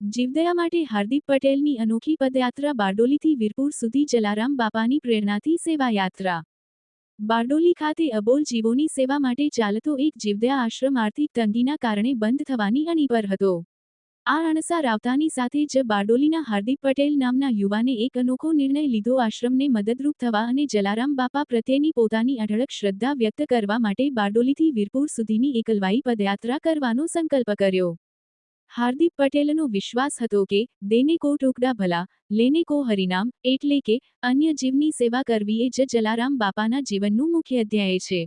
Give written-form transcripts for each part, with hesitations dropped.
જીવદયા માટે હાર્દિક પટેલની અનોખી પદયાત્રા બારડોલીથી વીરપુર સુધી જલારામ બાપાની પ્રેરણાથી સેવાયાત્રા। બારડોલી ખાતે અબોલ જીવોની સેવા માટે ચાલતો એક જીવદયા આશ્રમ આર્થિક તંગીના કારણે બંધ થવાની અણી પર હતો। આ અણસાર આવતાની સાથે જ બારડોલીના હાર્દિક પટેલ નામના યુવાને એક અનોખો નિર્ણય લીધો। આશ્રમને મદદરૂપ થવા અને જલારામ બાપા પ્રત્યેની પોતાની અઢળક શ્રદ્ધા વ્યક્ત કરવા માટે બારડોલીથી વીરપુર સુધીની એકલવાઈ પદયાત્રા કરવાનો સંકલ્પ કર્યો। હાર્દિક પટેલનો વિશ્વાસ હતો કે દેને કો ટુકડા ભલા, લેને કો હરિનામ, એટલે કે અન્ય જીવની સેવા કરવી એ જ જલારામ બાપાના જીવનનું મુખ્ય ધ્યેય છે।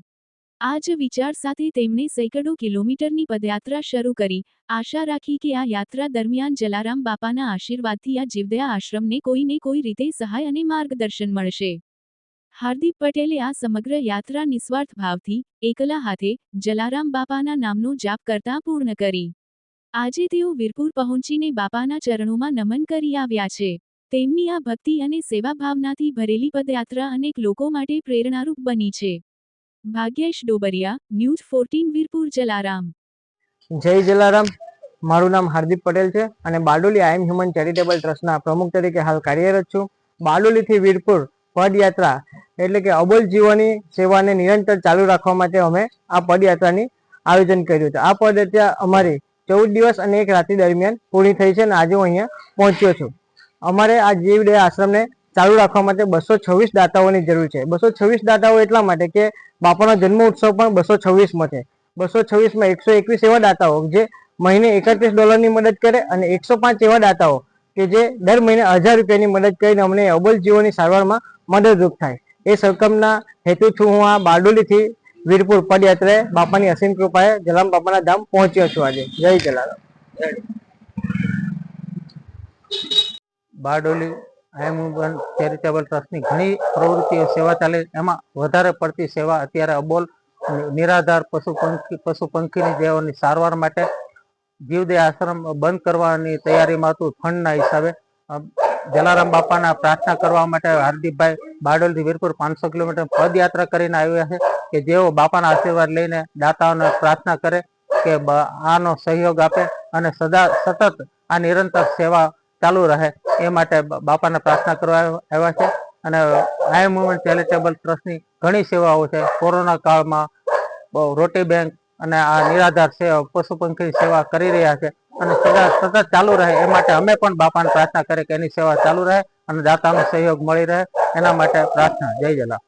આ જ વિચાર સાથે તેમણે સેંકડો કિલોમીટરની પદયાત્રા શરૂ કરી, આશા રાખી કે આ યાત્રા દરમિયાન જલારામ બાપાના આશીર્વાદથી આ જીવદયા આશ્રમને કોઈને કોઈ રીતે સહાય અને માર્ગદર્શન મળશે। હાર્દિક પટેલે આ સમગ્ર યાત્રા નિસ્વાર્થ ભાવથી, એકલા હાથે, જલારામ બાપાના નામનો જાપ કરતા પૂર્ણ કરી। આજે તેઓ વીરપુર પહોંચીને બાપાના ચરણોમાં નમન કરી આવ્યા છે। તેમની આ ભક્તિ અને સેવા ભાવનાથી ભરેલી પદયાત્રા અનેક લોકો માટે પ્રેરણારૂપ બની છે। ભાગ્યેશ ડોબરિયા, ન્યૂઝ 14 વીરપુર જલારામ। જય જલારામ। મારું નામ હાર્દિક પટેલ છે અને બારડોલી આઈ એમ હ્યુમન ચેરિટેબલ ટ્રસ્ટના પ્રમુખ તરીકે હાલ કાર્યરત છું। બારડોલીથી વીરપુર પદયાત્રા એટલે કે અબોલ જીવોની સેવાને નિરંતર ચાલુ રાખવા માટે અમે આ પદયાત્રાની આયોજન કર્યું છે। આ પદયાત્રા અમારી 14 દિવસ અને 1 રાત્રિ દરમિયાન પૂરી થઈ છે અને આજે હું અહીંયા પહોંચ્યો છું। અમારે આ જીવદયા આશ્રમને ચાલુ રાખવા માટે 226 દાતાઓની જરૂર છે। 226 દાતાઓ એટલા માટે કે બાપાનો જન્મ ઉત્સવ પણ 226માં છે। 226માં 121 એવા દાતાઓ જે મહિને $31 ની મદદ કરે અને 105 એવા દાતાઓ કે જે દર મહિને 1000 રૂપિયાની મદદ કરીને અમને અબોલ જીવોની સારવારમાં મદદરૂપ થાય। એ સરકમના હેતુથી હું આ બારડોલીથી વીરપુર પદયાત્રાએ બાપાની અસીમ કૃપાએ જલારામ બાપાના ધામ પહોંચ્યો છું આજે। જય જલારામ। બારડોલી આઈ એમ હ્યુમન ચેરિટેબલ ટ્રસ્ટની ઘણી પ્રવૃત્તિઓ સેવા ચાલે, એમાં વધારે પડતી સેવા અત્યારે અબોલ નિરાધાર પશુ પંખીની જેઓની સારવાર માટે જીવદયા આશ્રમ બંધ કરવાની તૈયારીમાં હતું। ફંડના હિસાબે જલારામ બાપાના પ્રાર્થના કરવા માટે હાર્દિકભાઈ બારડોલીથી વીરપુર 500 કિલોમીટર પદયાત્રા કરીને આવ્યા છે કે જેઓ બાપાના આશીર્વાદ લઈને દાતાઓને પ્રાર્થના કરે કે આનો સહયોગ આપે અને સતત આ નિરંતર સેવા ચાલુ રહે એ માટે બાપાને પ્રાર્થના કરવા આવ્યા છે। અને આઈ એમ હ્યુમન ચેરિટેબલ ટ્રસ્ટની ઘણી સેવાઓ છે। કોરોના કાળમાં રોટી બેંક અને આ નિરાધાર પશુ પંખી સેવા કરી રહ્યા છે અને સતત ચાલુ રહે એ માટે અમે પણ બાપાને પ્રાર્થના કરીએ કે એની સેવા ચાલુ રહે અને દાતાનો સહયોગ મળી રહે, એના માટે પ્રાર્થના। જય જલારામ।